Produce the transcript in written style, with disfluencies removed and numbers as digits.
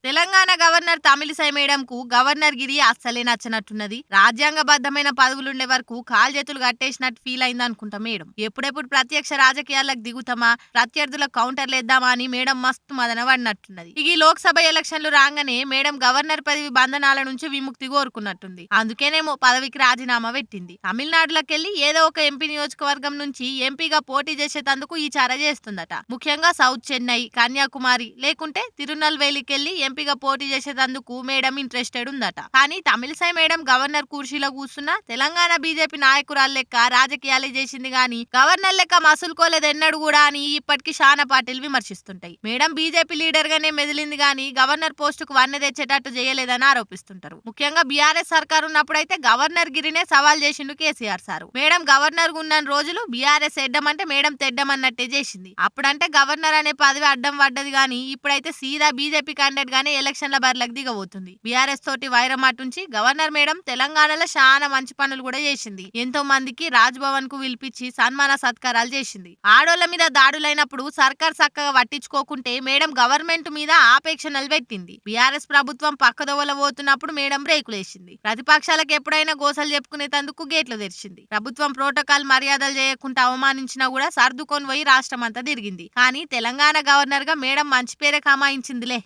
Telangana governor Tamilisai మేడంకు governor గిరి అస్సలే నచ్చనట్టున్నది. రాజ్యాంగబద్ధమైన పదవులుండే వరకు కాల్జేతులు కట్టేసినట్టు ఫీల్ అయింది అనుకుంటా మేడం. ఎప్పుడెప్పుడు ప్రత్యక్ష రాజకీయాలకు దిగుతామా, ప్రత్యర్థులకు కౌంటర్లేద్దామా అని మేడం మస్తు మదన పడినట్టున్నది. ఇక ఈ లోక్సభ ఎలక్షన్లు రాగానే మేడం గవర్నర్ పదవి బంధనాల నుంచి విముక్తి కోరుకున్నట్టుంది. అందుకేనేమో పదవికి రాజీనామా పెట్టింది. తమిళనాడులోకెళ్లి ఏదో ఒక ఎంపీ నియోజకవర్గం నుంచి ఎంపీగా పోటీ చేసేటందుకు ఈ చార చేస్తుందట. ముఖ్యంగా సౌత్ చెన్నై, కన్యాకుమారి లేకుంటే తిరునల్వేలికెళ్లి ఎంపీగా పోటీ చేసేందుకు మేడం ఇంట్రెస్టెడ్ ఉందట. కానీ తమిళిసై మేడం గవర్నర్ కుర్చీలో కూర్చున్న తెలంగాణ బీజేపీ నాయకురాలు లెక్క రాజకీయాలే చేసింది గాని గవర్నర్ లెక్క మసులుకోలేదు ఎన్నడు కూడా అని ఇప్పటికీ శానా పార్టీలు విమర్శిస్తుంటాయి. మేడం బీజేపీ లీడర్ గానే మెదిలింది గాని గవర్నర్ పోస్టుకు వన్నె తెచ్చేటట్టు చేయలేదని ఆరోపిస్తుంటారు. ముఖ్యంగా బీఆర్ఎస్ సర్కార్ ఉన్నప్పుడైతే గవర్నర్ గిరినే సవాల్ చేసిండు కేసీఆర్ సారు. మేడం గవర్నర్ ఉన్న రోజులు బీఆర్ఎస్ ఎడ్డమంటే మేడం తెడ్డమన్నట్టే చేసింది. అప్పుడంటే గవర్నర్ అనే పదవి అడ్డం పడ్డది గాని ఇప్పుడైతే సీదా బీజేపీ క్యాండిడేట్ గానే ఎలక్షన్ల బరిలోకి దిగబోతుంది. బీఆర్ఎస్ తోటి వైరం అటుంచి గవర్నర్ మేడం తెలంగాణలో చాలా మంచి పనులు కూడా చేసింది. ఎంతో మందికి రాజ్ భవన్ కు పిలిపించి సన్మాన సత్కారాలు చేసింది. ఆడోళ్ల మీద దాడులైనప్పుడు సర్కార్ చక్కగా పట్టించుకోకుంటే మేడం గవర్నమెంట్ మీద ఆపేక్షణలు పెట్టింది. బీఆర్ఎస్ ప్రభుత్వం పక్కదోవల పోతున్నప్పుడు మేడం బ్రేకులేసింది. ప్రతిపక్షాలకు ఎప్పుడైనా గోసలు చెప్పుకునేందుకు గేట్లు తెరిచింది. ప్రభుత్వం ప్రోటోకాల్ మర్యాదలు చేయకుండా అవమానించినా కూడా సర్దుకొని పోయి రాష్ట్రం అంతా తిరిగింది. కానీ తెలంగాణ గవర్నర్ గా మేడం మంచి పేరే కమాయించిందిలే.